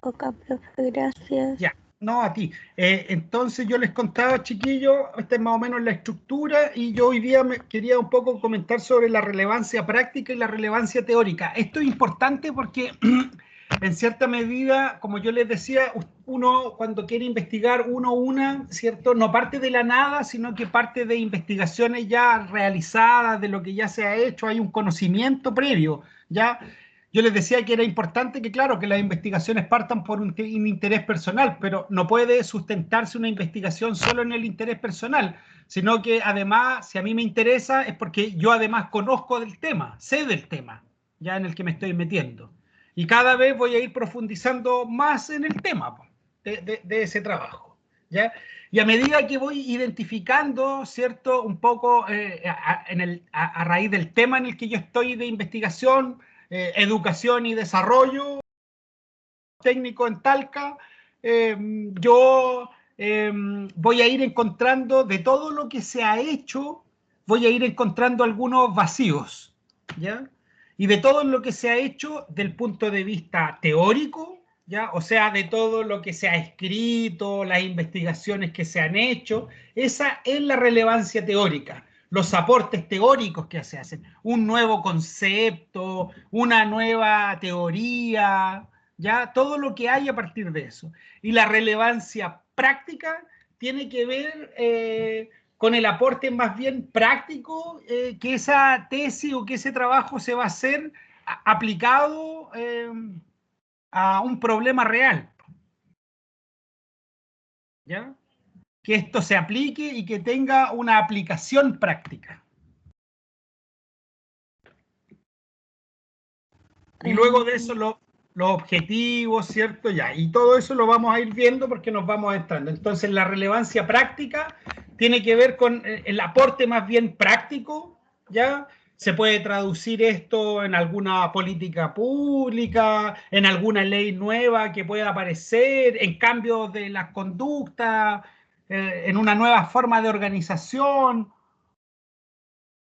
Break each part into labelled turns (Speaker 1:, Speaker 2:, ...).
Speaker 1: Ok, profe, gracias.
Speaker 2: Ya, no a ti. Entonces yo les contaba, chiquillos, esta es más o menos la estructura y yo hoy día me quería un poco comentar sobre la relevancia práctica y la relevancia teórica. Esto es importante porque en cierta medida, como yo les decía, uno cuando quiere investigar ¿cierto? No parte de la nada, sino que parte de investigaciones ya realizadas, de lo que ya se ha hecho, hay un conocimiento previo, ¿ya? Yo les decía que era importante que, claro, que las investigaciones partan por un interés personal, pero no puede sustentarse una investigación solo en el interés personal, sino que además, si a mí me interesa, es porque yo además conozco del tema, sé del tema, ya en el que me estoy metiendo. Y cada vez voy a ir profundizando más en el tema de ese trabajo, ¿ya? Y a medida que voy identificando, ¿cierto? Un poco a raíz del tema en el que yo estoy de investigación, educación y desarrollo técnico en Talca, yo voy a ir encontrando de todo lo que se ha hecho, voy a ir encontrando algunos vacíos, ¿ya? Y de todo lo que se ha hecho del punto de vista teórico, ¿ya? O sea, de todo lo que se ha escrito, las investigaciones que se han hecho, esa es la relevancia teórica, los aportes teóricos que se hacen, un nuevo concepto, una nueva teoría, ya todo lo que hay a partir de eso. Y la relevancia práctica tiene que ver con el aporte más bien práctico que esa tesis o que ese trabajo se va a hacer aplicado a un problema real, ¿ya? Que esto se aplique y que tenga una aplicación práctica. Y luego de eso los objetivos, ¿cierto? Ya, y todo eso lo vamos a ir viendo porque nos vamos entrando. Entonces, la relevancia práctica tiene que ver con el aporte más bien práctico, ¿ya? Se puede traducir esto en alguna política pública, en alguna ley nueva que pueda aparecer, en cambios de las conductas, en una nueva forma de organización,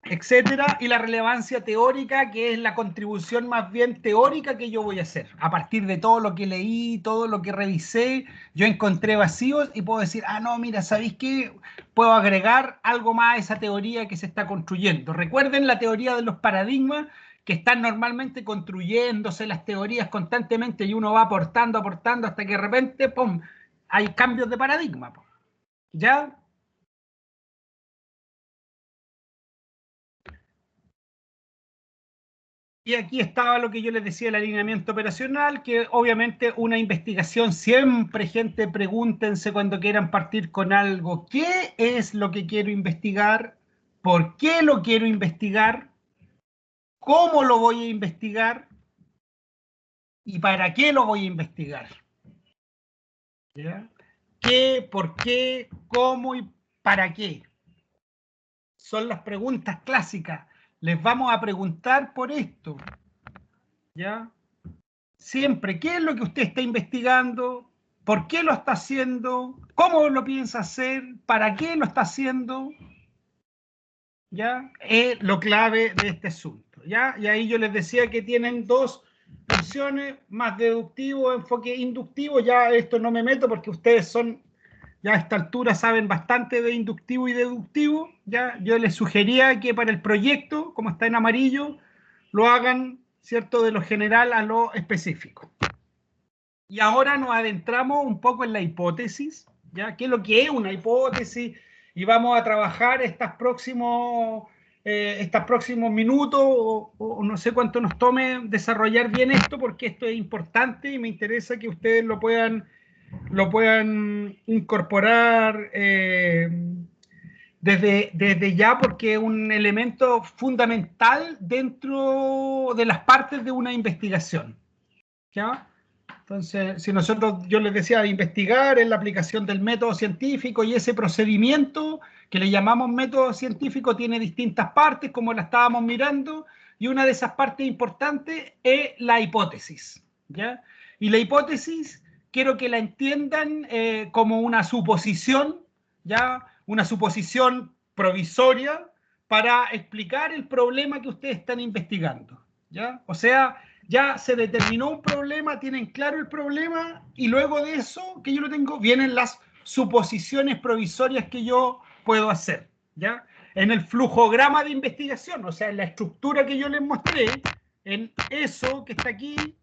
Speaker 2: etcétera, y la relevancia teórica, que es la contribución más bien teórica que yo voy a hacer. A partir de todo lo que leí, todo lo que revisé, yo encontré vacíos y puedo decir, ah, no, mira, ¿sabéis qué? Puedo agregar algo más a esa teoría que se está construyendo. Recuerden la teoría de los paradigmas, que están normalmente construyéndose las teorías constantemente y uno va aportando, aportando, hasta que de repente, ¡pum!, hay cambios de paradigma. ¿Ya? Y aquí estaba lo que yo les decía, el alineamiento operacional, que obviamente una investigación, siempre gente, pregúntense cuando quieran partir con algo, ¿qué es lo que quiero investigar? ¿Por qué lo quiero investigar? ¿Cómo lo voy a investigar? ¿Y para qué lo voy a investigar? ¿Ya? ¿Qué, por qué, cómo y para qué? Son las preguntas clásicas. Les vamos a preguntar por esto, ¿ya? Siempre, ¿qué es lo que usted está investigando? ¿Por qué lo está haciendo? ¿Cómo lo piensa hacer? ¿Para qué lo está haciendo? ¿Ya? Es lo clave de este asunto, ¿ya? Y ahí yo les decía que tienen dos visiones, más deductivo, enfoque inductivo. Ya esto no me meto porque ustedes son, ya a esta altura saben bastante de inductivo y deductivo, ¿ya? Yo les sugería que para el proyecto, como está en amarillo, lo hagan, ¿cierto?, de lo general a lo específico. Y ahora nos adentramos un poco en la hipótesis, ¿ya? ¿Qué es lo que es una hipótesis? Y vamos a trabajar estos próximos minutos o no sé cuánto nos tome desarrollar bien esto, porque esto es importante y me interesa que ustedes lo puedan incorporar desde ya, porque es un elemento fundamental dentro de las partes de una investigación, ¿ya? Entonces, si nosotros, yo les decía, investigar en la aplicación del método científico, y ese procedimiento que le llamamos método científico tiene distintas partes, como la estábamos mirando, y una de esas partes importantes es la hipótesis, ¿ya? Y la hipótesis quiero que la entiendan como una suposición, ¿ya? Una suposición provisoria para explicar el problema que ustedes están investigando, ¿ya? O sea, ya se determinó un problema, tienen claro el problema, y luego de eso, que yo lo tengo, vienen las suposiciones provisorias que yo puedo hacer, ¿ya? En el flujograma de investigación, o sea, en la estructura que yo les mostré, en eso que está aquí,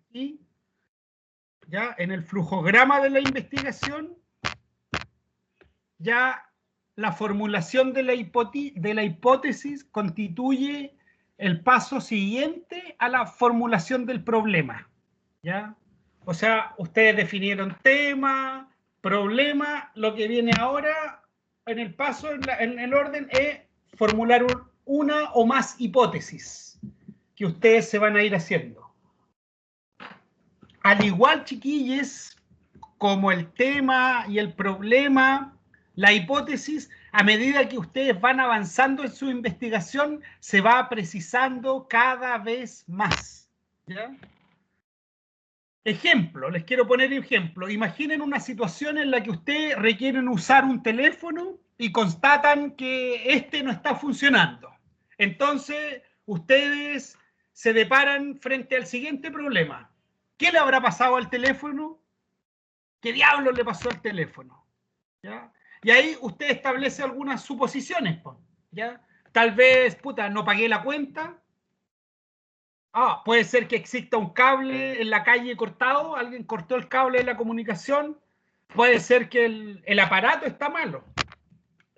Speaker 2: aquí, ya, en el flujograma de la investigación, ya la formulación de la hipótesis constituye el paso siguiente a la formulación del problema, ¿ya? O sea, ustedes definieron tema, problema, lo que viene ahora en el paso, en el orden, es formular una o más hipótesis que ustedes se van a ir haciendo. Al igual, chiquillos, como el tema y el problema, la hipótesis, a medida que ustedes van avanzando en su investigación, se va precisando cada vez más, ¿ya? Ejemplo, les quiero poner ejemplo. Imaginen una situación en la que ustedes requieren usar un teléfono y constatan que este no está funcionando. Entonces, ustedes se deparan frente al siguiente problema. ¿Qué le habrá pasado al teléfono? ¿Qué diablos le pasó al teléfono? ¿Ya? Y ahí usted establece algunas suposiciones, ¿ya? Tal vez, puta, no pagué la cuenta. Ah, puede ser que exista un cable en la calle cortado, alguien cortó el cable de la comunicación. Puede ser que el aparato está malo.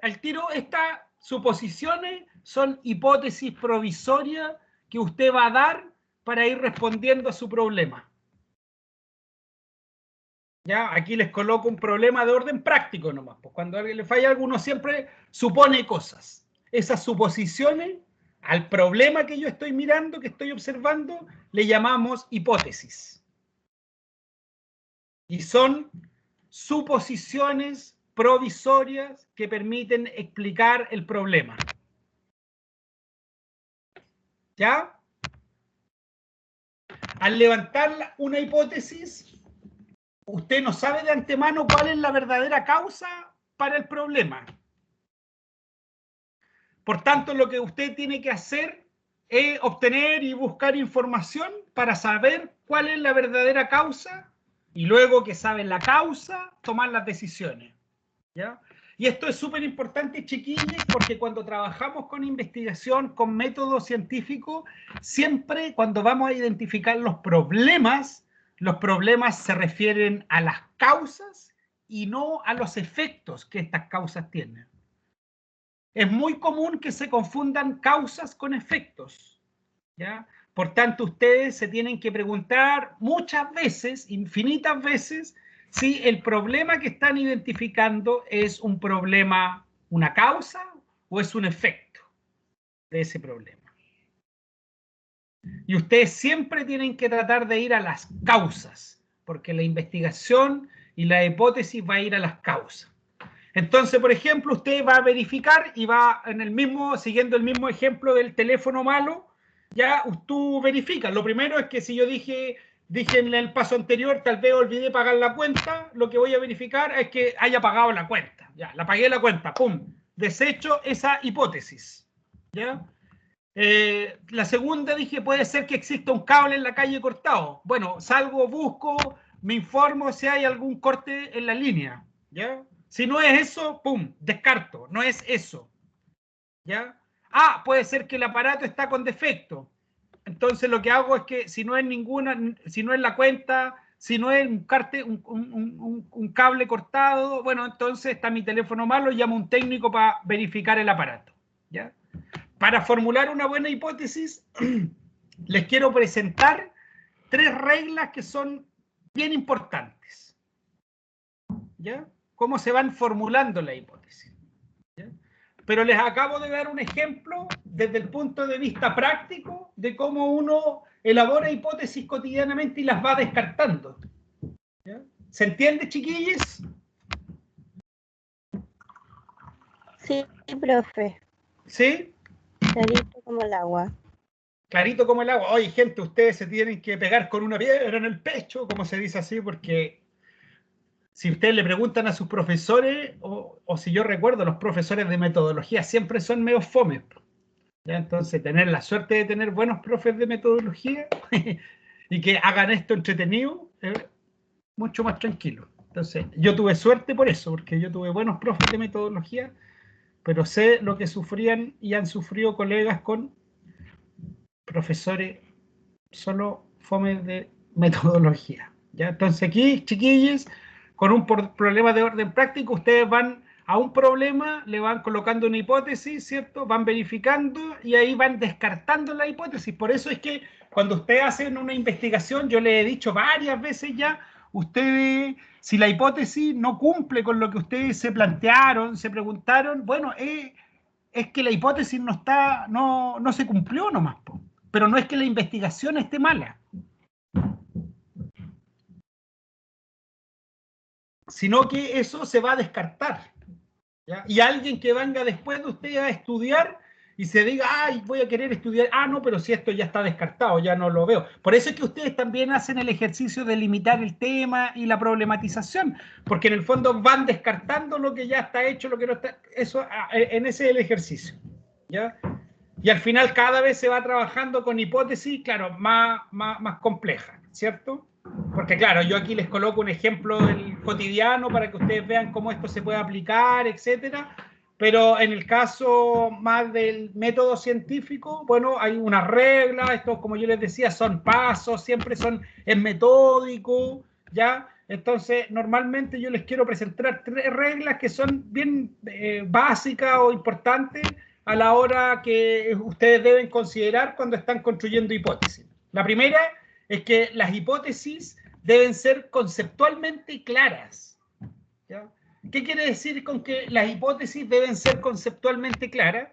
Speaker 2: Al tiro, estas suposiciones son hipótesis provisorias que usted va a dar para ir respondiendo a su problema. ¿Ya? Aquí les coloco un problema de orden práctico nomás. Pues cuando a alguien le falla algo, uno siempre supone cosas. Esas suposiciones al problema que yo estoy mirando, que estoy observando, le llamamos hipótesis. Y son suposiciones provisorias que permiten explicar el problema. ¿Ya? Al levantar una hipótesis, usted no sabe de antemano cuál es la verdadera causa para el problema. Por tanto, lo que usted tiene que hacer es obtener y buscar información para saber cuál es la verdadera causa y luego que saben la causa, tomar las decisiones, ¿ya? Y esto es súper importante, chiquillos, porque cuando trabajamos con investigación, con método científico, siempre cuando vamos a identificar los problemas se refieren a las causas y no a los efectos que estas causas tienen. Es muy común que se confundan causas con efectos, ¿ya? Por tanto, ustedes se tienen que preguntar muchas veces, infinitas veces, si el problema que están identificando es un problema, una causa o es un efecto de ese problema. Y ustedes siempre tienen que tratar de ir a las causas, porque la investigación y la hipótesis va a ir a las causas. Entonces, por ejemplo, usted va a verificar y va en el mismo, siguiendo el mismo ejemplo del teléfono malo, ya tú verificas. Lo primero es que si yo dije en el paso anterior, tal vez olvidé pagar la cuenta, lo que voy a verificar es que haya pagado la cuenta. Ya, la pagué la cuenta, pum, desecho esa hipótesis. ¿Ya? La segunda dije, puede ser que exista un cable en la calle cortado. Bueno, salgo, busco, me informo si hay algún corte en la línea. ¿Ya? Si no es eso, pum, descarto, no es eso. ¿Ya? Ah, puede ser que el aparato está con defecto. Entonces lo que hago es que si no es ninguna, si no es la cuenta, si no es un cable cortado, bueno, entonces está mi teléfono malo, llamo a un técnico para verificar el aparato. ¿Ya? Para formular una buena hipótesis, les quiero presentar 3 reglas que son bien importantes. ¿Ya? Cómo se van formulando la hipótesis. ¿Ya? Pero les acabo de dar un ejemplo desde el punto de vista práctico de cómo uno elabora hipótesis cotidianamente y las va descartando. ¿Ya? ¿Se entiende, chiquillos?
Speaker 1: Sí, profe.
Speaker 2: ¿Sí?
Speaker 1: Clarito como el agua.
Speaker 2: Clarito como el agua. Oye, gente, ustedes se tienen que pegar con una piedra en el pecho, como se dice así, porque si ustedes le preguntan a sus profesores, o si yo recuerdo, los profesores de metodología siempre son medio fomes. ¿Ya? Entonces, tener la suerte de tener buenos profes de metodología y que hagan esto entretenido, mucho más tranquilo. Entonces, yo tuve suerte por eso, porque yo tuve buenos profes de metodología, pero sé lo que sufrían y han sufrido colegas con profesores solo fomes de metodología. ¿Ya? Entonces aquí, chiquillos, con un problema de orden práctico, ustedes van a un problema, le van colocando una hipótesis, ¿cierto? Van verificando y ahí van descartando la hipótesis. Por eso es que cuando ustedes hacen una investigación, yo les he dicho varias veces ya, ustedes, si la hipótesis no cumple con lo que ustedes se plantearon, se preguntaron, bueno, es que la hipótesis no se cumplió nomás, po. Pero no es que la investigación esté mala, sino que eso se va a descartar. ¿Ya? Y alguien que venga después de usted a estudiar y se diga, ay, voy a querer estudiar, no, pero si esto ya está descartado, ya no lo veo. Por eso es que ustedes también hacen el ejercicio de limitar el tema y la problematización, porque en el fondo van descartando lo que ya está hecho, lo que no está, eso, en ese es el ejercicio. ¿Ya? Y al final cada vez se va trabajando con hipótesis, claro, más complejas, ¿cierto? Porque claro, yo aquí les coloco un ejemplo del cotidiano para que ustedes vean cómo esto se puede aplicar, etcétera. Pero en el caso más del método científico, bueno, hay una regla, esto como yo les decía, son pasos, siempre es metódico, ¿ya? Entonces, normalmente yo les quiero presentar 3 reglas que son bien básicas o importantes a la hora que ustedes deben considerar cuando están construyendo hipótesis. La primera es que las hipótesis deben ser conceptualmente claras. ¿Ya? ¿Qué quiere decir con que las hipótesis deben ser conceptualmente claras?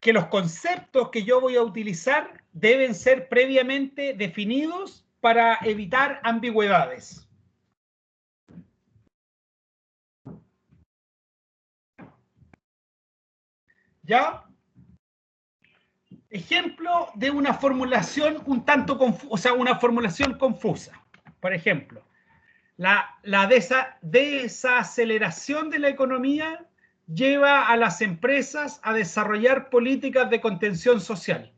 Speaker 2: Que los conceptos que yo voy a utilizar deben ser previamente definidos para evitar ambigüedades. ¿Ya? Ejemplo de una formulación un tanto confusa, o sea, una formulación confusa. Por ejemplo, la desaceleración de la economía lleva a las empresas a desarrollar políticas de contención social.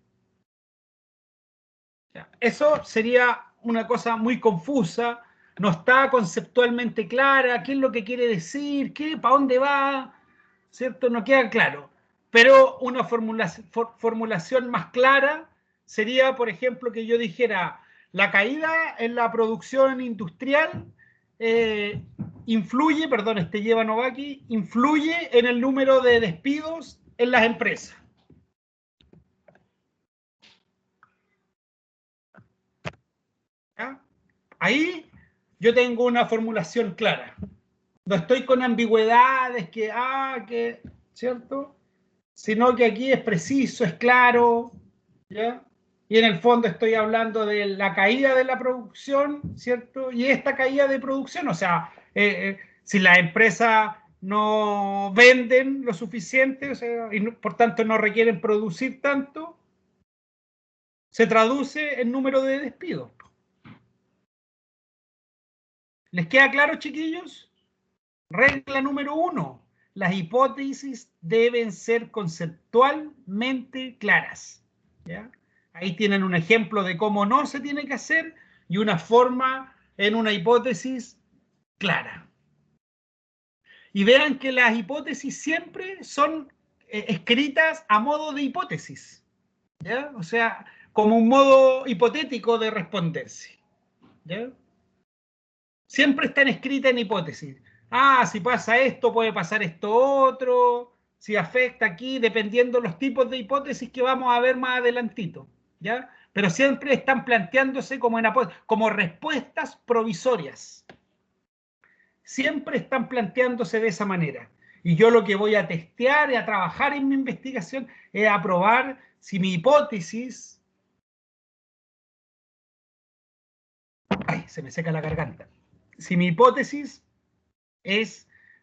Speaker 2: Eso sería una cosa muy confusa, no está conceptualmente clara, qué es lo que quiere decir, para dónde va, ¿cierto? No queda claro. Pero una formulación más clara sería, por ejemplo, que yo dijera, la caída en la producción industrial influye, perdón, lleva Novaki, influye en el número de despidos en las empresas. ¿Ya? Ahí yo tengo una formulación clara. No estoy con ambigüedades, ¿cierto? Sino que aquí es preciso, es claro, ¿ya? Y en el fondo estoy hablando de la caída de la producción, ¿cierto? Y esta caída de producción, o sea, si las empresas no venden lo suficiente, o sea, y por tanto no requieren producir tanto, se traduce en número de despidos. ¿Les queda claro, chiquillos? Regla número 1. Las hipótesis deben ser conceptualmente claras. ¿Ya? Ahí tienen un ejemplo de cómo no se tiene que hacer y una forma en una hipótesis clara. Y vean que las hipótesis siempre son escritas a modo de hipótesis. ¿Ya? O sea, como un modo hipotético de responderse. ¿Ya? Siempre están escritas en hipótesis. Si pasa esto, puede pasar esto otro, si afecta aquí, dependiendo los tipos de hipótesis que vamos a ver más adelantito, ¿ya? Pero siempre están planteándose como respuestas provisorias. Siempre están planteándose de esa manera. Y yo lo que voy a testear y a trabajar en mi investigación es a probar si mi hipótesis... ¡Ay! Se me seca la garganta. Si mi hipótesis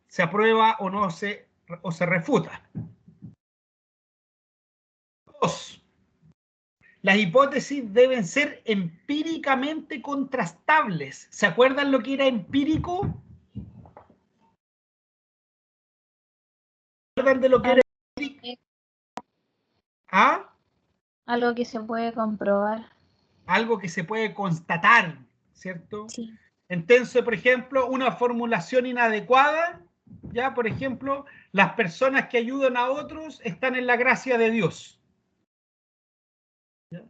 Speaker 2: se aprueba o se refuta. 2. Las hipótesis deben ser empíricamente contrastables. ¿Se acuerdan lo que era empírico? acuerdan de lo que era? ¿Ah?
Speaker 3: Algo que se puede comprobar.
Speaker 2: Algo que se puede constatar, ¿cierto?
Speaker 3: Sí.
Speaker 2: Entonces, por ejemplo, una formulación inadecuada, ya, por ejemplo, las personas que ayudan a otros están en la gracia de Dios. ¿Ya?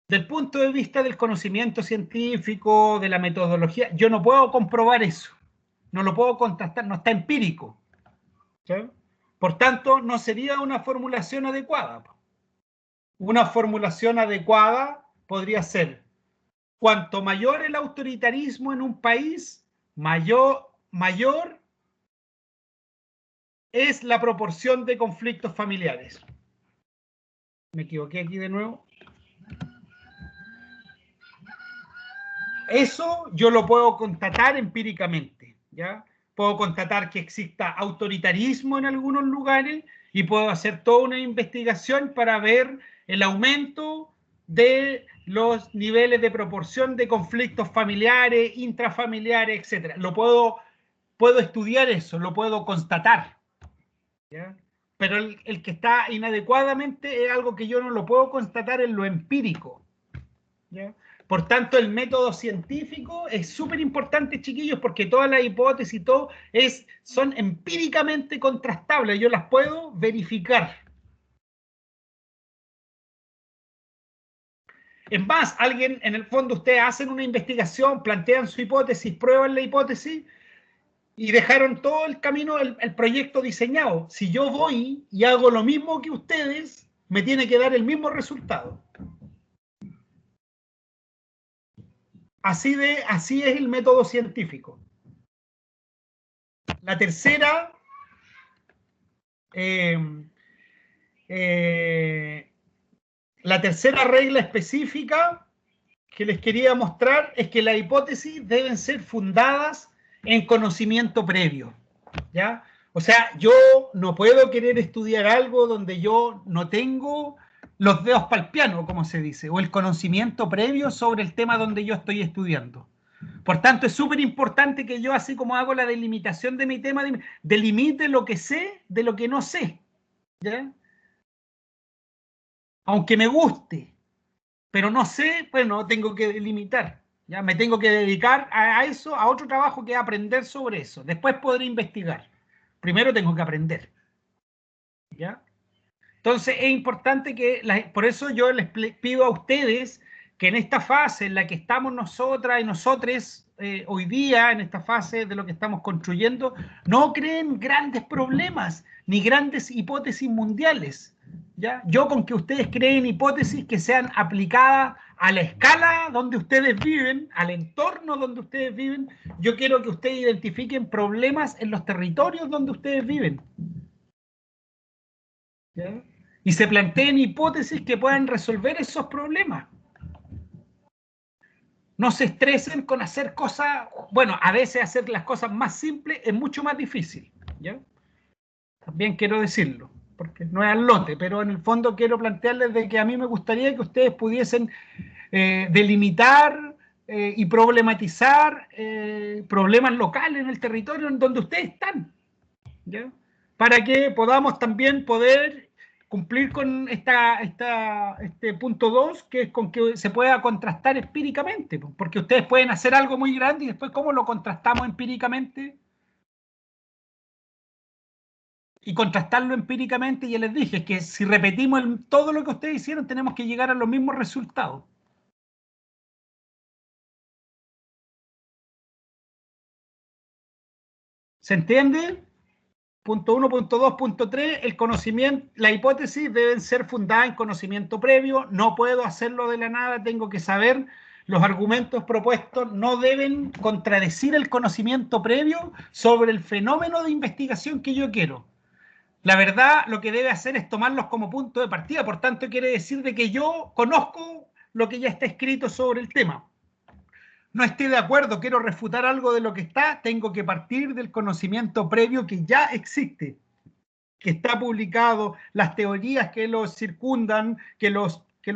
Speaker 2: Del punto de vista del conocimiento científico, de la metodología, yo no puedo comprobar eso, no lo puedo contrastar, no está empírico. ¿Ya? Por tanto, no sería una formulación adecuada. Una formulación adecuada podría ser: cuanto mayor el autoritarismo en un país, mayor es la proporción de conflictos familiares. Me equivoqué aquí de nuevo. Eso yo lo puedo constatar empíricamente, ¿ya? Puedo constatar que exista autoritarismo en algunos lugares y puedo hacer toda una investigación para ver el aumento de los niveles de proporción de conflictos familiares, intrafamiliares, etc. Puedo estudiar eso, lo puedo constatar, ¿ya? Pero el que está inadecuadamente es algo que yo no lo puedo constatar en lo empírico, ¿ya? Por tanto, el método científico es súper importante, chiquillos, porque todas las hipótesis y todo son empíricamente contrastables. Yo las puedo verificar. Es más, alguien, en el fondo, ustedes hacen una investigación, plantean su hipótesis, prueban la hipótesis y dejaron todo el camino, el proyecto diseñado. Si yo voy y hago lo mismo que ustedes, me tiene que dar el mismo resultado. Así es el método científico. La tercera, la tercera regla específica que les quería mostrar es que las hipótesis deben ser fundadas en conocimiento previo, ¿ya? O sea, yo no puedo querer estudiar algo donde yo no tengo los dedos para el piano, como se dice, o el conocimiento previo sobre el tema donde yo estoy estudiando. Por tanto, es súper importante que yo, así como hago la delimitación de mi tema, delimite lo que sé de lo que no sé, ¿ya? Aunque me guste, pero no sé, bueno, tengo que delimitar, ¿ya? Me tengo que dedicar a eso, a otro trabajo que es aprender sobre eso. Después podré investigar. Primero tengo que aprender, ¿ya? Entonces es importante que, por eso yo les pido a ustedes que en esta fase en la que estamos nosotras y nosotres hoy día, en esta fase de lo que estamos construyendo, no creen grandes problemas ni grandes hipótesis mundiales, ¿ya? Yo con que ustedes creen hipótesis que sean aplicadas a la escala donde ustedes viven, al entorno donde ustedes viven, yo quiero que ustedes identifiquen problemas en los territorios donde ustedes viven, ¿ya? Y se planteen hipótesis que puedan resolver esos problemas. No se estresen con hacer cosas, bueno, a veces hacer las cosas más simples es mucho más difícil, ¿ya? También quiero decirlo, porque no es al lote, pero en el fondo quiero plantearles de que a mí me gustaría que ustedes pudiesen delimitar y problematizar problemas locales en el territorio en donde ustedes están, ¿ya? Para que podamos también poder cumplir con este punto 2, que es con que se pueda contrastar empíricamente, porque ustedes pueden hacer algo muy grande y después ¿cómo lo contrastamos empíricamente? Y contrastarlo empíricamente, ya les dije, que si repetimos todo lo que ustedes hicieron, tenemos que llegar a los mismos resultados. ¿Se entiende? Punto 1, punto 2, punto 3, el conocimiento, la hipótesis deben ser fundadas en conocimiento previo, no puedo hacerlo de la nada, tengo que saber, los argumentos propuestos no deben contradecir el conocimiento previo sobre el fenómeno de investigación que yo quiero. La verdad, lo que debe hacer es tomarlos como punto de partida, por tanto quiere decir de que yo conozco lo que ya está escrito sobre el tema. No esté de acuerdo, quiero refutar algo de lo que está, tengo que partir del conocimiento previo que ya existe, que está publicado, las teorías que lo circundan, que lo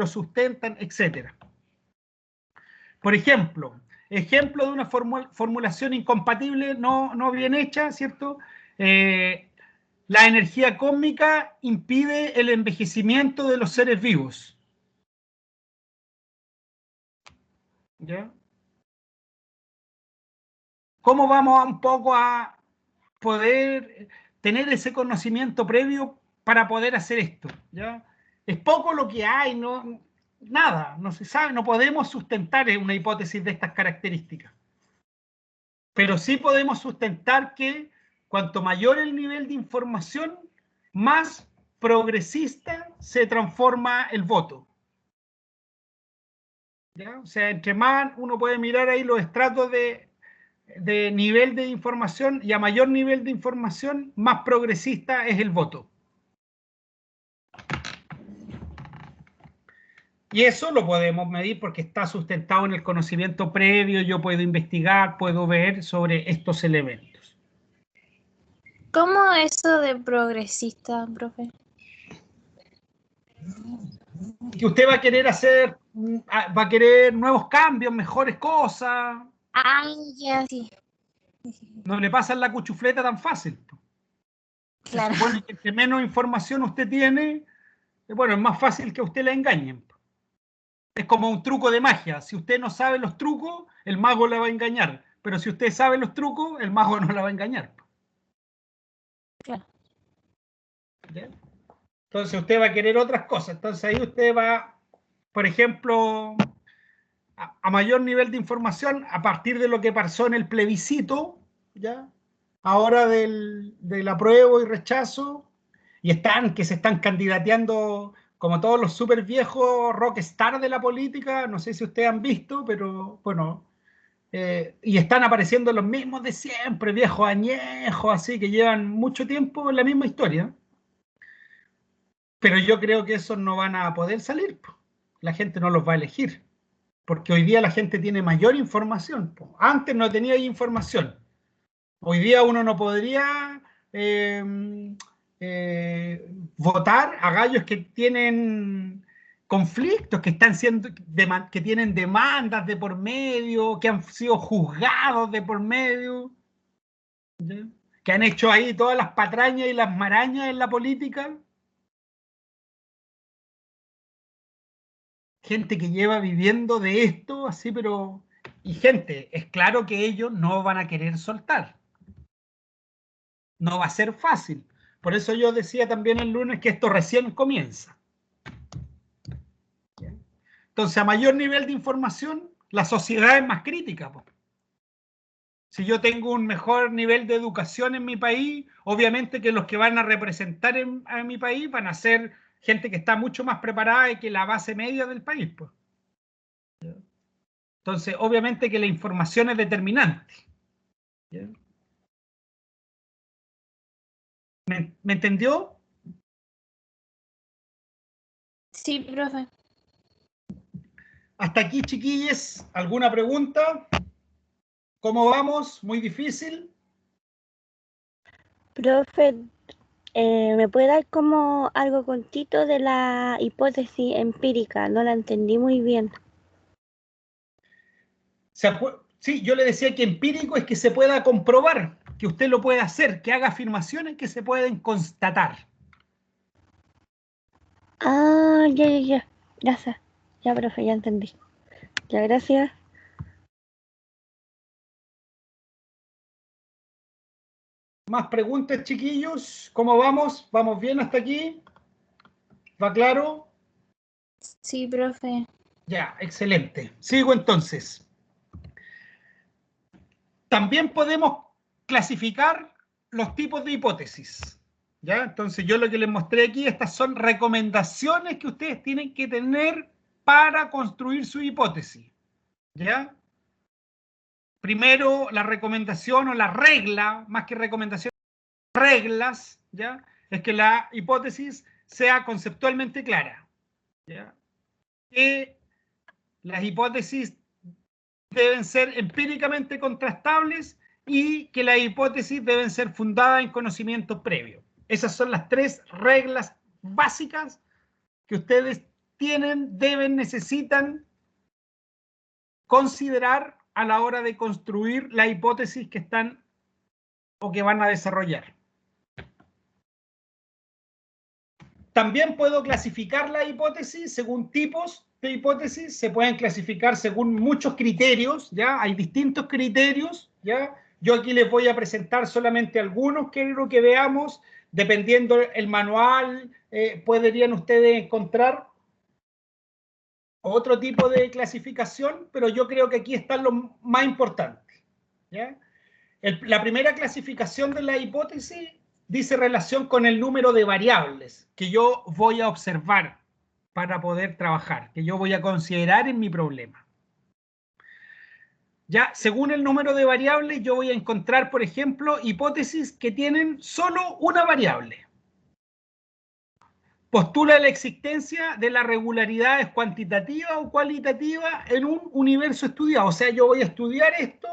Speaker 2: sustentan, etc. Por ejemplo de una formulación incompatible no bien hecha, ¿cierto? La energía cósmica impide el envejecimiento de los seres vivos. ¿Ya? ¿Cómo vamos un poco a poder tener ese conocimiento previo para poder hacer esto? ¿Ya? Es poco lo que hay, no, nada, no se sabe, no podemos sustentar una hipótesis de estas características. Pero sí podemos sustentar que cuanto mayor el nivel de información, más progresista se transforma el voto. ¿Ya? O sea, entre más uno puede mirar ahí los estratos de nivel de información, y a mayor nivel de información, más progresista es el voto. Y eso lo podemos medir porque está sustentado en el conocimiento previo, yo puedo investigar, puedo ver sobre estos elementos.
Speaker 3: ¿Cómo eso de progresista, profe?
Speaker 2: Que usted va a querer hacer, va a querer nuevos cambios, mejores cosas.
Speaker 3: Ah, ya, sí.
Speaker 2: No le pasan la cuchufleta tan fácil.
Speaker 3: Claro.
Speaker 2: Se supone que entre menos información usted tiene, bueno, es más fácil que a usted la engañen. Es como un truco de magia. Si usted no sabe los trucos, el mago la va a engañar. Pero si usted sabe los trucos, el mago no la va a engañar.
Speaker 3: Claro.
Speaker 2: ¿Ya? Entonces usted va a querer otras cosas. Entonces ahí usted va, por ejemplo, a mayor nivel de información, a partir de lo que pasó en el plebiscito, ¿ya? Ahora del apruebo y rechazo, y que se están candidateando como todos los súper viejos rockstar de la política, no sé si ustedes han visto, pero bueno, y están apareciendo los mismos de siempre, viejos añejos, así, que llevan mucho tiempo en la misma historia. Pero yo creo que esos no van a poder salir, la gente no los va a elegir, porque hoy día la gente tiene mayor información. Antes no tenía información. Hoy día uno no podría votar a gallos que tienen conflictos, que están siendo, que tienen demandas de por medio, que han sido juzgados de por medio, ¿ya? Que han hecho ahí todas las patrañas y las marañas en la política. Gente que lleva viviendo de esto, así, pero... Y gente, es claro que ellos no van a querer soltar. No va a ser fácil. Por eso yo decía también el lunes que esto recién comienza. Entonces, a mayor nivel de información, la sociedad es más crítica. Si yo tengo un mejor nivel de educación en mi país, obviamente que los que van a representar a mi país van a ser gente que está mucho más preparada que la base media del país. Pues. Entonces, obviamente que la información es determinante. ¿Me entendió?
Speaker 3: Sí, profe.
Speaker 2: Hasta aquí, chiquillos, ¿alguna pregunta? ¿Cómo vamos? ¿Muy difícil?
Speaker 1: Profe, ¿me puede dar como algo cortito de la hipótesis empírica? No la entendí muy bien.
Speaker 2: Sí, yo le decía que empírico es que se pueda comprobar, que usted lo puede hacer, que haga afirmaciones que se pueden constatar.
Speaker 1: Ah, ya, ya, ya. Gracias. Ya, profe, ya entendí. Ya, gracias.
Speaker 2: ¿Más preguntas, chiquillos? ¿Cómo vamos? ¿Vamos bien hasta aquí? ¿Va claro?
Speaker 3: Sí, profe.
Speaker 2: Ya, excelente. Sigo entonces. También podemos clasificar los tipos de hipótesis. ¿Ya? Entonces yo lo que les mostré aquí, estas son recomendaciones que ustedes tienen que tener para construir su hipótesis. ¿Ya? Primero, la recomendación o la regla, más que recomendación, reglas, ¿ya? Es que la hipótesis sea conceptualmente clara, ¿ya? Que las hipótesis deben ser empíricamente contrastables y que las hipótesis deben ser fundadas en conocimiento previo. Esas son las tres reglas básicas que ustedes tienen, deben, necesitan considerar a la hora de construir la hipótesis que están o que van a desarrollar. También puedo clasificar la hipótesis según tipos de hipótesis. Se pueden clasificar según muchos criterios, ¿ya? Hay distintos criterios, ¿ya? Yo aquí les voy a presentar solamente algunos, quiero que veamos. Dependiendo el manual, podrían ustedes encontrar otro tipo de clasificación, pero yo creo que aquí están los más importantes, ¿ya? La primera clasificación de la hipótesis dice relación con el número de variables que yo voy a observar para poder trabajar, que yo voy a considerar en mi problema. Ya, según el número de variables, yo voy a encontrar, por ejemplo, hipótesis que tienen solo una variable. Postula la existencia de las regularidades cuantitativas o cualitativas en un universo estudiado. O sea, yo voy a estudiar esto,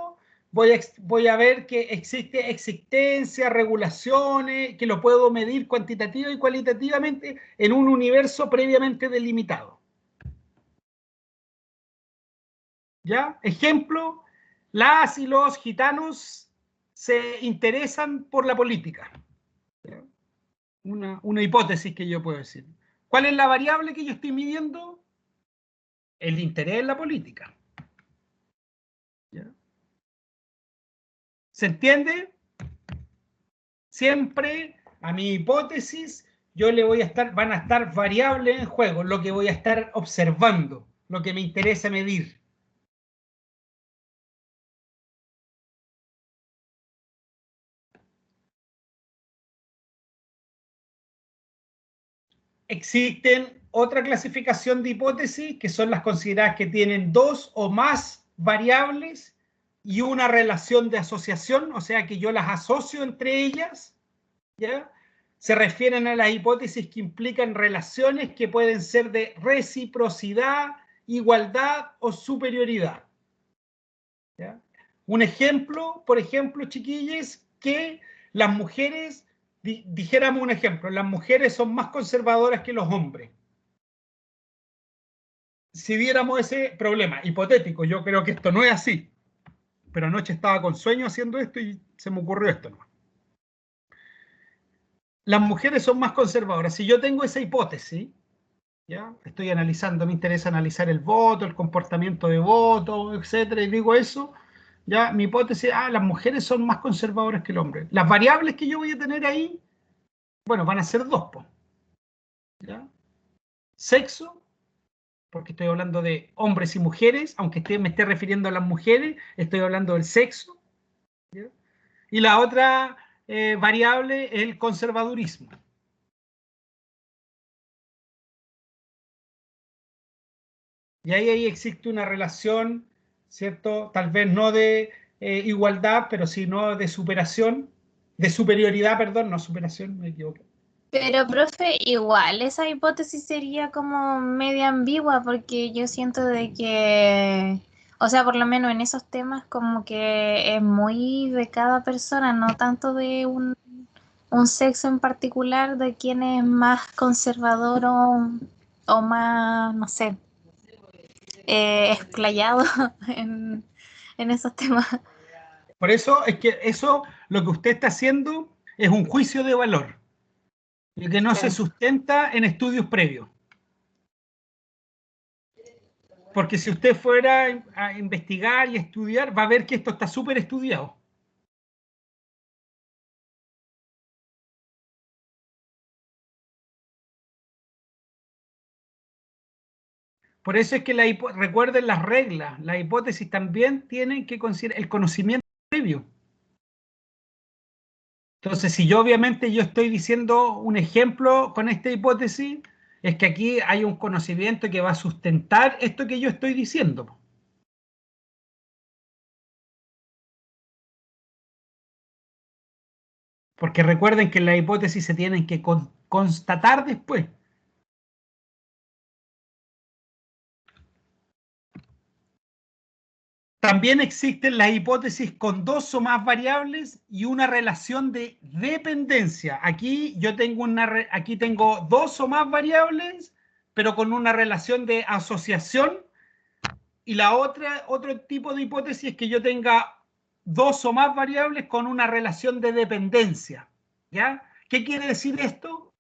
Speaker 2: voy a ver que existe existencia, regulaciones, que lo puedo medir cuantitativa y cualitativamente en un universo previamente delimitado. ¿Ya? Ejemplo, las y los gitanos se interesan por la política. ¿Ya? Una hipótesis que yo puedo decir. ¿Cuál es la variable que yo estoy midiendo? El interés en la política. ¿Ya? ¿Se entiende? Siempre a mi hipótesis yo le voy a estar, van a estar variables en juego, lo que voy a estar observando, lo que me interesa medir. Existen otra clasificación de hipótesis que son las consideradas que tienen dos o más variables y una relación de asociación, o sea que yo las asocio entre ellas, ¿ya? Se refieren a las hipótesis que implican relaciones que pueden ser de reciprocidad, igualdad o superioridad. ¿Ya? Un ejemplo, por ejemplo, chiquillos, que las mujeres, dijéramos un ejemplo, las mujeres son más conservadoras que los hombres. Si viéramos ese problema hipotético, yo creo que esto no es así, pero anoche estaba con sueño haciendo esto y se me ocurrió esto, ¿no? Las mujeres son más conservadoras. Si yo tengo esa hipótesis, ¿ya? Estoy analizando, me interesa analizar el voto, el comportamiento de voto, etcétera, y digo eso, ya mi hipótesis, las mujeres son más conservadoras que el hombre. Las variables que yo voy a tener ahí, bueno, van a ser dos, ¿ya? Sexo, porque estoy hablando de hombres y mujeres, aunque me esté refiriendo a las mujeres, estoy hablando del sexo, ¿ya? Y la otra variable es el conservadurismo. Y ahí existe una relación, ¿cierto? Tal vez no de igualdad, pero sí no de superación, de superioridad, perdón, no superación, me equivoqué.
Speaker 3: Pero, profe, igual esa hipótesis sería como media ambigua porque yo siento de que, o sea, por lo menos en esos temas como que es muy de cada persona, no tanto de un sexo en particular, de quién es más conservador o más, no sé, explayado en esos temas.
Speaker 2: Por eso es que eso, lo que usted está haciendo es un juicio de valor, y que no se sustenta en estudios previos. Porque si usted fuera a investigar y estudiar, va a ver que esto está súper estudiado. Por eso es que recuerden las reglas, las hipótesis también tienen que considerar el conocimiento previo. Entonces, si yo obviamente yo estoy diciendo un ejemplo con esta hipótesis, es que aquí hay un conocimiento que va a sustentar esto que yo estoy diciendo. Porque recuerden que las hipótesis se tienen que constatar después. También existen las hipótesis con dos o más variables y una relación de dependencia. Aquí yo tengo aquí tengo dos o más variables, pero con una relación de asociación. Y la otro tipo de hipótesis es que yo tenga dos o más variables con una relación de dependencia. ¿Ya? ¿Qué quiere decir esto?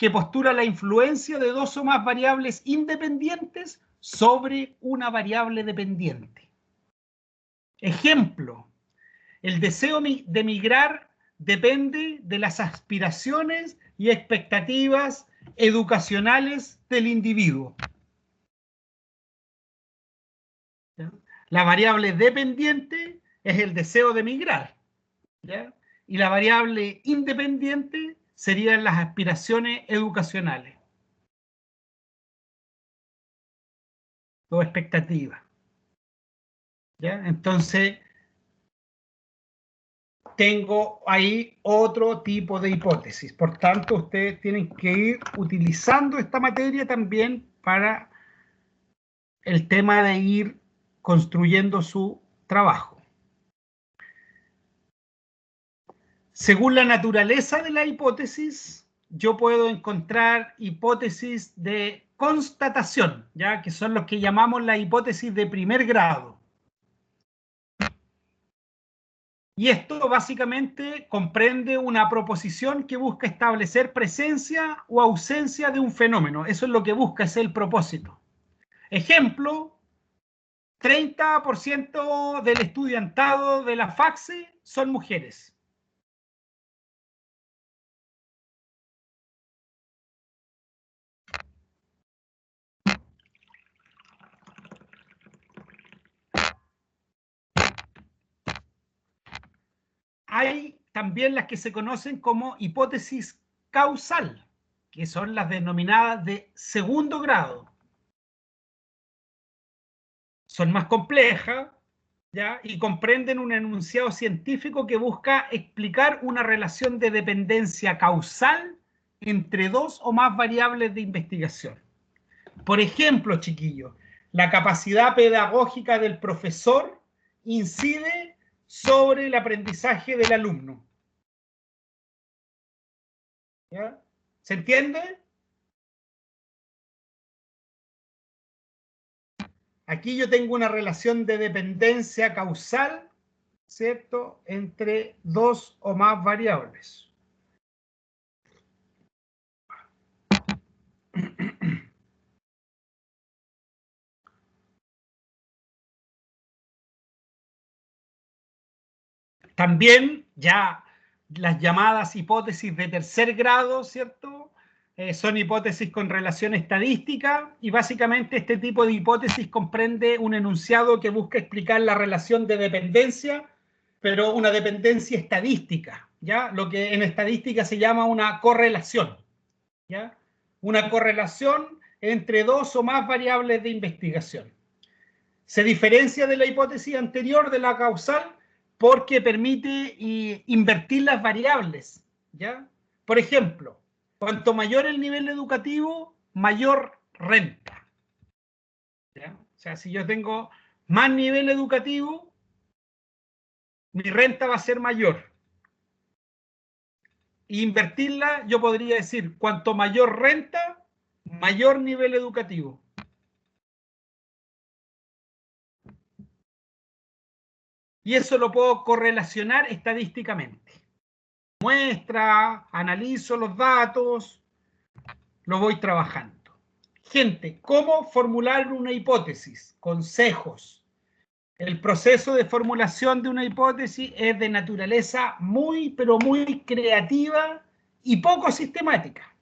Speaker 2: que postula la influencia de dos o más variables independientes sobre una variable dependiente. Ejemplo, el deseo de migrar depende de las aspiraciones y expectativas educacionales del individuo. ¿Ya? La variable dependiente es el deseo de migrar, ¿ya? Y la variable independiente serían las aspiraciones educacionales o expectativas, ¿ya? Entonces, tengo ahí otro tipo de hipótesis. Por tanto, ustedes tienen que ir utilizando esta materia también para el tema de ir construyendo su trabajo. Según la naturaleza de la hipótesis, yo puedo encontrar hipótesis de constatación, ¿ya? Que son los que llamamos la hipótesis de primer grado. Y esto básicamente comprende una proposición que busca establecer presencia o ausencia de un fenómeno. Eso es lo que busca, es el propósito. Ejemplo, 30% del estudiantado de la FACSE son mujeres. Hay también las que se conocen como hipótesis causal, que son las denominadas de segundo grado. Son más complejas, ¿ya? Y comprenden un enunciado científico que busca explicar una relación de dependencia causal entre dos o más variables de investigación. Por ejemplo, chiquillos, la capacidad pedagógica del profesor incide sobre el aprendizaje del alumno. ¿Ya? ¿Se entiende? Aquí yo tengo una relación de dependencia causal, ¿cierto?, entre dos o más variables. También ya las llamadas hipótesis de tercer grado, ¿cierto? Son hipótesis con relación estadística y básicamente este tipo de hipótesis comprende un enunciado que busca explicar la relación de dependencia, pero una dependencia estadística, ¿ya? Lo que en estadística se llama una correlación, ¿ya? Una correlación entre dos o más variables de investigación. Se diferencia de la hipótesis anterior de la causal porque permite invertir las variables, ¿ya? Por ejemplo, cuanto mayor el nivel educativo, mayor renta, ¿ya? O sea, si yo tengo más nivel educativo, mi renta va a ser mayor. E invertirla, yo podría decir, cuanto mayor renta, mayor nivel educativo. Y eso lo puedo correlacionar estadísticamente. Muestra, analizo los datos, lo voy trabajando. Gente, ¿cómo formular una hipótesis? Consejos. El proceso de formulación de una hipótesis es de naturaleza muy, pero muy creativa y poco sistemática.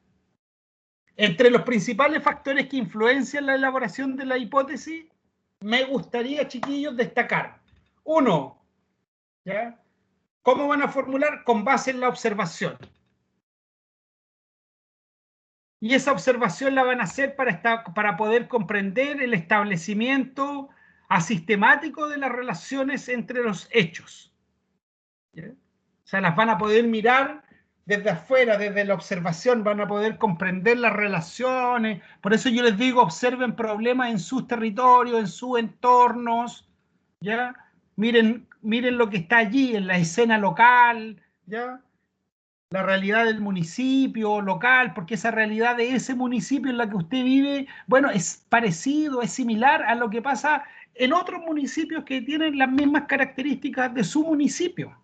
Speaker 2: Entre los principales factores que influencian la elaboración de la hipótesis, me gustaría, chiquillos, destacar. Uno, ¿ya? ¿Cómo van a formular? Con base en la observación. Y esa observación la van a hacer para poder comprender el establecimiento asistemático de las relaciones entre los hechos. ¿Ya? O sea, las van a poder mirar desde afuera, desde la observación, van a poder comprender las relaciones. Por eso yo les digo, observen problemas en sus territorios, en sus entornos, ¿ya? Miren lo que está allí, en la escena local, ¿ya? La realidad del municipio local, porque esa realidad de ese municipio en la que usted vive, bueno, es parecido, es similar a lo que pasa en otros municipios que tienen las mismas características de su municipio.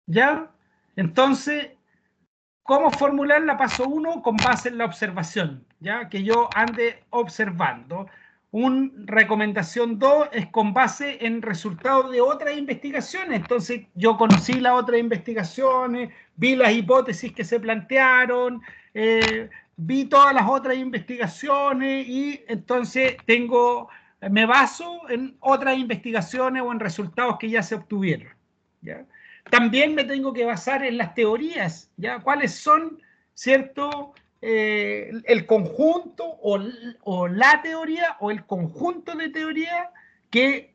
Speaker 2: ¿Ya? Entonces, ¿cómo formularla? Paso 1, con base en la observación, ¿ya? Que yo ande observando. Recomendación 2 es con base en resultados de otras investigaciones. Entonces, yo conocí las otras investigaciones, vi las hipótesis que se plantearon, vi todas las otras investigaciones y entonces me baso en otras investigaciones o en resultados que ya se obtuvieron, ¿ya? También me tengo que basar en las teorías, ¿ya? ¿Cuáles son, cierto, el conjunto o la teoría o el conjunto de teorías que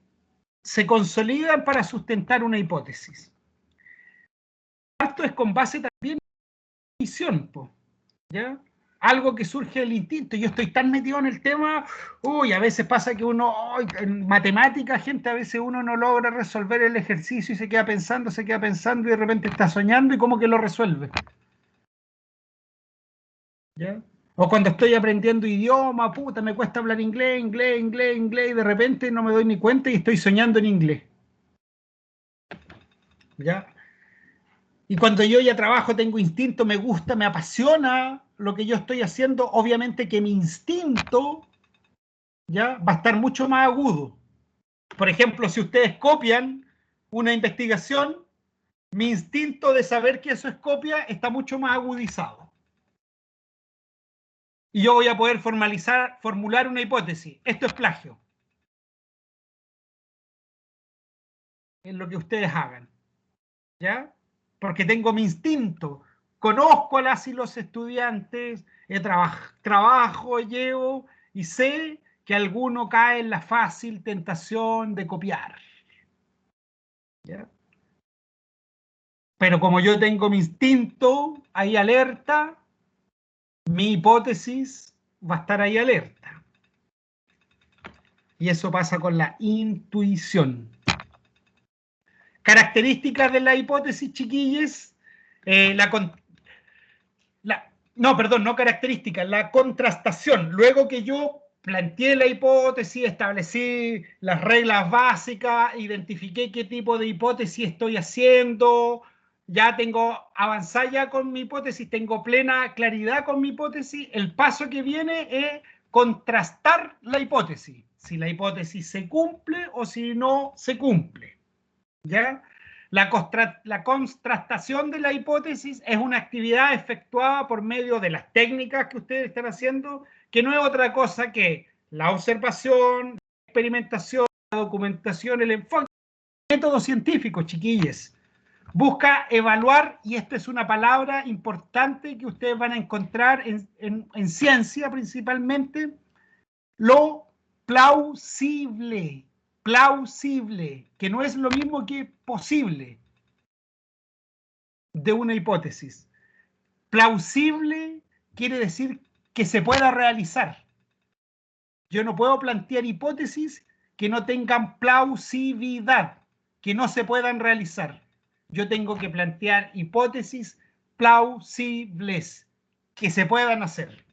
Speaker 2: se consolidan para sustentar una hipótesis? Esto es con base también en la intuición, ¿ya? Algo que surge del instinto. Yo estoy tan metido en el tema, a veces pasa que uno, en matemáticas, gente, a veces uno no logra resolver el ejercicio y se queda pensando y de repente está soñando y como que lo resuelve, ¿ya? O cuando estoy aprendiendo idioma, me cuesta hablar inglés, y de repente no me doy ni cuenta y estoy soñando en inglés, ¿ya? Y cuando yo ya trabajo, tengo instinto, me gusta, me apasiona lo que yo estoy haciendo, obviamente que mi instinto, ¿ya?, va a estar mucho más agudo. Por ejemplo, si ustedes copian una investigación, mi instinto de saber que eso es copia está mucho más agudizado. Y yo voy a poder formular una hipótesis. Esto es plagio. En lo que ustedes hagan, ¿ya? Porque tengo mi instinto. Conozco a las y los estudiantes, trabajo, llevo y sé que alguno cae en la fácil tentación de copiar, ¿ya? Pero como yo tengo mi instinto ahí alerta, mi hipótesis va a estar ahí alerta. Y eso pasa con la intuición. Características de la hipótesis, chiquillos. No características, la contrastación. Luego que yo planteé la hipótesis, establecí las reglas básicas, identifiqué qué tipo de hipótesis estoy haciendo, ya tengo avanzada ya con mi hipótesis, tengo plena claridad con mi hipótesis, el paso que viene es contrastar la hipótesis, si la hipótesis se cumple o si no se cumple, ¿ya? La contrastación de la hipótesis es una actividad efectuada por medio de las técnicas que ustedes están haciendo, que no es otra cosa que la observación, la experimentación, la documentación, el enfoque. Método científico, chiquillos. Busca evaluar, y esta es una palabra importante que ustedes van a encontrar en ciencia principalmente, lo plausible. Plausible, que no es lo mismo que posible, de una hipótesis. Plausible quiere decir que se pueda realizar. Yo no puedo plantear hipótesis que no tengan plausibilidad, que no se puedan realizar. Yo tengo que plantear hipótesis plausibles, que se puedan hacer.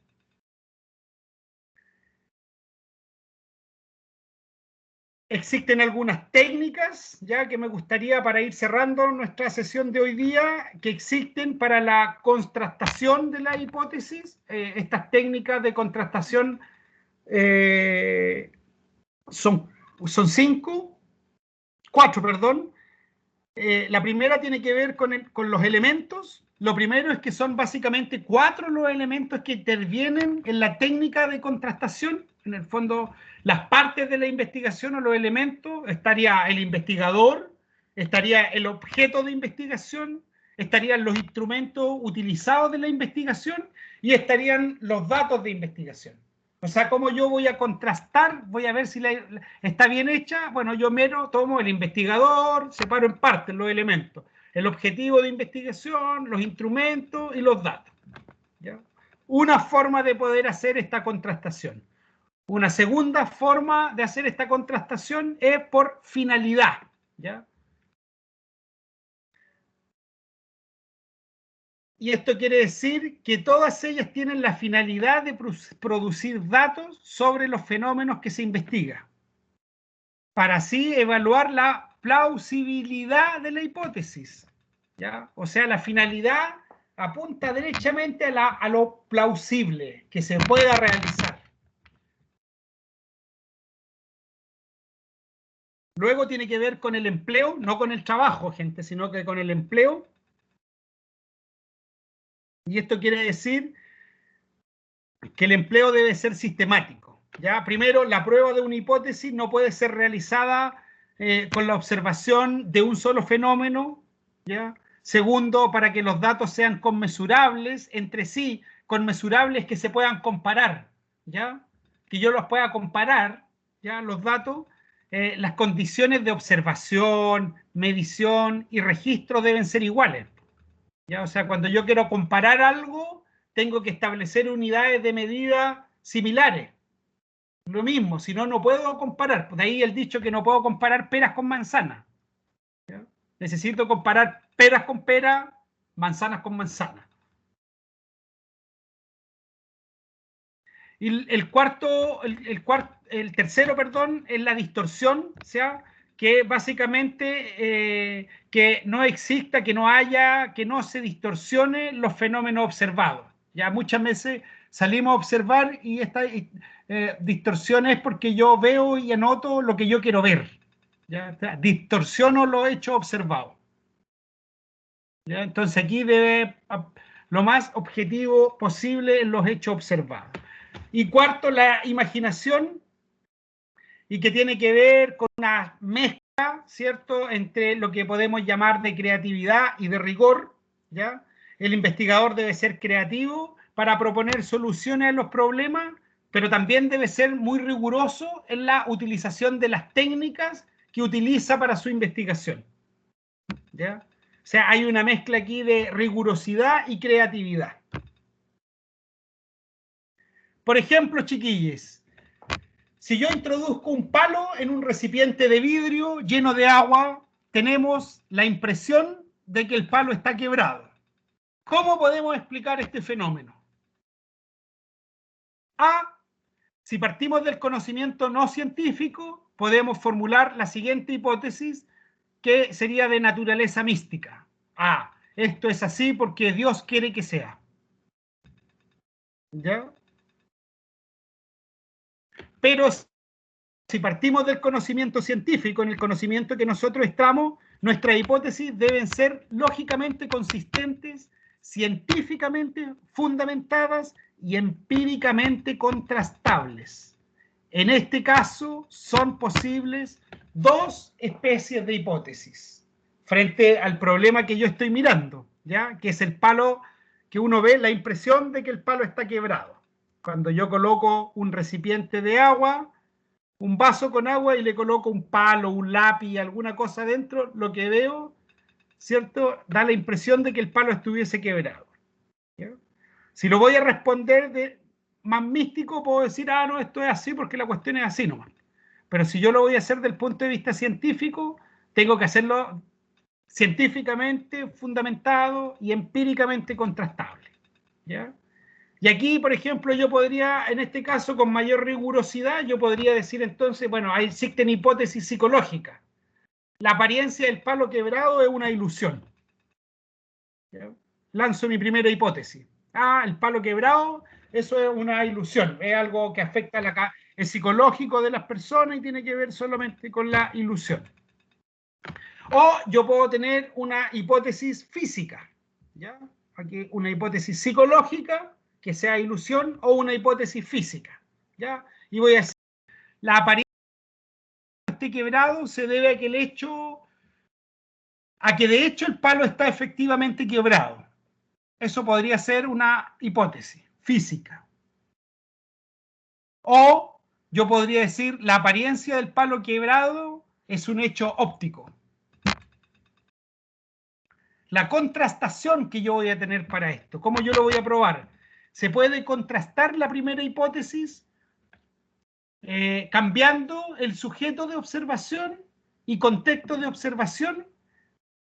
Speaker 2: Existen algunas técnicas, ya que me gustaría, para ir cerrando nuestra sesión de hoy día, que existen para la contrastación de la hipótesis. Estas técnicas de contrastación son cuatro, perdón. La primera tiene que ver con los elementos. Lo primero es que son básicamente 4 los elementos que intervienen en la técnica de contrastación. En el fondo, las partes de la investigación o los elementos, estaría el investigador, estaría el objeto de investigación, estarían los instrumentos utilizados de la investigación y estarían los datos de investigación. O sea, ¿cómo yo voy a contrastar? Voy a ver si está bien hecha. Bueno, yo tomo el investigador, separo en partes los elementos. El objetivo de investigación, los instrumentos y los datos, ¿ya? Una forma de poder hacer esta contrastación. Una segunda forma de hacer esta contrastación es por finalidad, ¿ya? Y esto quiere decir que todas ellas tienen la finalidad de producir datos sobre los fenómenos que se investigan, para así evaluar la plausibilidad de la hipótesis, ¿ya? O sea, la finalidad apunta derechamente a lo plausible, que se pueda realizar. Luego tiene que ver con el empleo, no con el trabajo, gente, sino que con el empleo. Y esto quiere decir que el empleo debe ser sistemático. ¿Ya? Primero, la prueba de una hipótesis no puede ser realizada con la observación de un solo fenómeno. ¿Ya? Segundo, para que los datos sean conmesurables entre sí, conmesurables que se puedan comparar. ¿Ya? Que yo los pueda comparar, ¿ya? Los datos. Las condiciones de observación, medición y registro deben ser iguales. ¿Ya? O sea, cuando yo quiero comparar algo, tengo que establecer unidades de medida similares. Lo mismo, si no, no puedo comparar. De ahí el dicho que no puedo comparar peras con manzanas. ¿Ya? Necesito comparar peras con peras, manzanas con manzanas. Y el tercero, perdón, es la distorsión, o sea, que básicamente que no exista, que no haya, que no se distorsione los fenómenos observados. Ya muchas veces salimos a observar y esta distorsión es porque yo veo y anoto lo que yo quiero ver. ¿Ya? O sea, distorsiono los hechos observados. ¿Ya? Entonces aquí debe lo más objetivo posible en los hechos observados. Y cuarto, la imaginación, y que tiene que ver con una mezcla, ¿cierto?, entre lo que podemos llamar de creatividad y de rigor, ¿ya? El investigador debe ser creativo para proponer soluciones a los problemas, pero también debe ser muy riguroso en la utilización de las técnicas que utiliza para su investigación, ¿ya? O sea, hay una mezcla aquí de rigurosidad y creatividad. Por ejemplo, chiquillos, si yo introduzco un palo en un recipiente de vidrio lleno de agua, tenemos la impresión de que el palo está quebrado. ¿Cómo podemos explicar este fenómeno? A, si partimos del conocimiento no científico, podemos formular la siguiente hipótesis, que sería de naturaleza mística. A, esto es así porque Dios quiere que sea. ¿Ya? Pero si partimos del conocimiento científico, en el conocimiento que nosotros estamos, nuestras hipótesis deben ser lógicamente consistentes, científicamente fundamentadas y empíricamente contrastables. En este caso, son posibles dos especies de hipótesis frente al problema que yo estoy mirando, ¿ya? Que es el palo que uno ve, la impresión de que el palo está quebrado. Cuando yo coloco un recipiente de agua, un vaso con agua y le coloco un palo, un lápiz, alguna cosa dentro, lo que veo, ¿cierto?, da la impresión de que el palo estuviese quebrado. ¿Ya? Si lo voy a responder de más místico, puedo decir, ah, no, esto es así porque la cuestión es así nomás. Pero si yo lo voy a hacer desde el punto de vista científico, tengo que hacerlo científicamente fundamentado y empíricamente contrastable. ¿Ya? Y aquí, por ejemplo, yo podría, en este caso, con mayor rigurosidad, yo podría decir entonces, bueno, existen hipótesis psicológicas. La apariencia del palo quebrado es una ilusión. ¿Ya? Lanzo mi primera hipótesis. Ah, el palo quebrado, eso es una ilusión, es algo que afecta el psicológico de las personas y tiene que ver solamente con la ilusión. O yo puedo tener una hipótesis física, ¿ya? Aquí una hipótesis psicológica, que sea ilusión, o una hipótesis física, ¿ya? Y voy a decir, la apariencia de este quebrado se debe a que de hecho el palo está efectivamente quebrado. Eso podría ser una hipótesis física. O yo podría decir, la apariencia del palo quebrado es un hecho óptico. La contrastación que yo voy a tener para esto, ¿cómo yo lo voy a probar? Se puede contrastar la primera hipótesis cambiando el sujeto de observación y contexto de observación,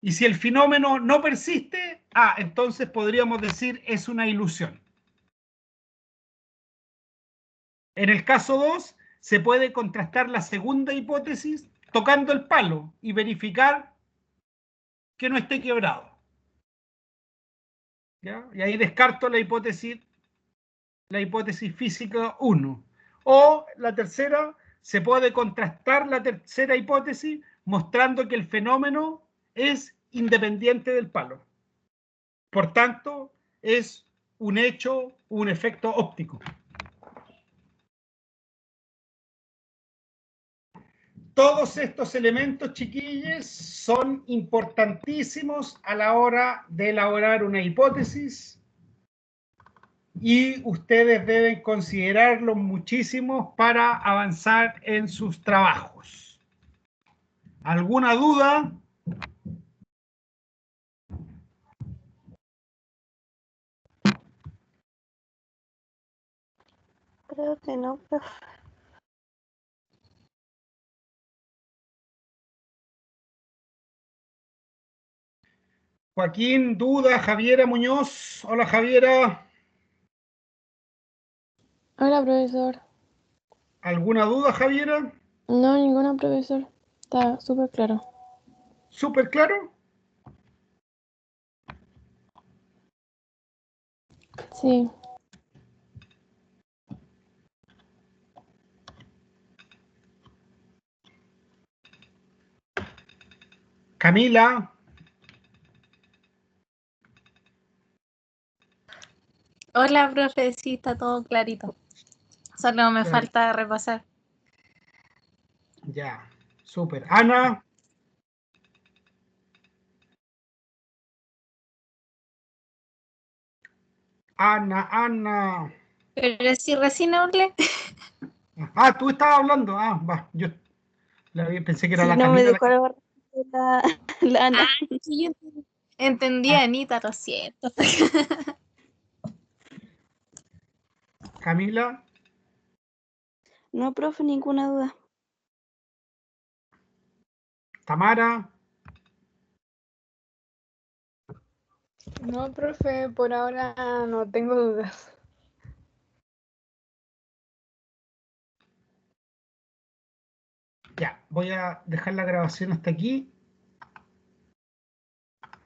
Speaker 2: y si el fenómeno no persiste, entonces podríamos decir es una ilusión. En el caso 2, se puede contrastar la segunda hipótesis tocando el palo y verificar que no esté quebrado. ¿ya? Y ahí descarto la hipótesis física 1. O la tercera, se puede contrastar la tercera hipótesis mostrando que el fenómeno es independiente del palo. Por tanto, es un hecho, un efecto óptico. Todos estos elementos, chiquillos, son importantísimos a la hora de elaborar una hipótesis y ustedes deben considerarlos muchísimo para avanzar en sus trabajos. ¿Alguna duda?
Speaker 1: Creo que no, profe.
Speaker 2: Joaquín, duda, Javiera Muñoz. Hola, Javiera.
Speaker 4: Hola, profesor.
Speaker 2: ¿Alguna duda, Javiera?
Speaker 4: No, ninguna, profesor. Está súper claro.
Speaker 2: ¿Súper claro?
Speaker 4: Sí.
Speaker 2: Camila.
Speaker 3: Hola, profe, sí, está todo clarito. Solo me falta repasar.
Speaker 2: Ya, súper. Ana. Ana.
Speaker 3: Pero si recién hablé.
Speaker 2: Ah, tú estabas hablando. Ah, va. Yo pensé que era
Speaker 1: Si
Speaker 2: la
Speaker 1: no me
Speaker 2: Camila la
Speaker 1: dejó
Speaker 2: que...
Speaker 1: la Ana.
Speaker 3: Sí, yo entendí,
Speaker 2: Ah,
Speaker 3: Anita, lo siento.
Speaker 2: Camila.
Speaker 1: No, profe, ninguna duda.
Speaker 2: Tamara.
Speaker 5: No, profe, por ahora no tengo dudas.
Speaker 2: Ya, voy a dejar la grabación hasta aquí.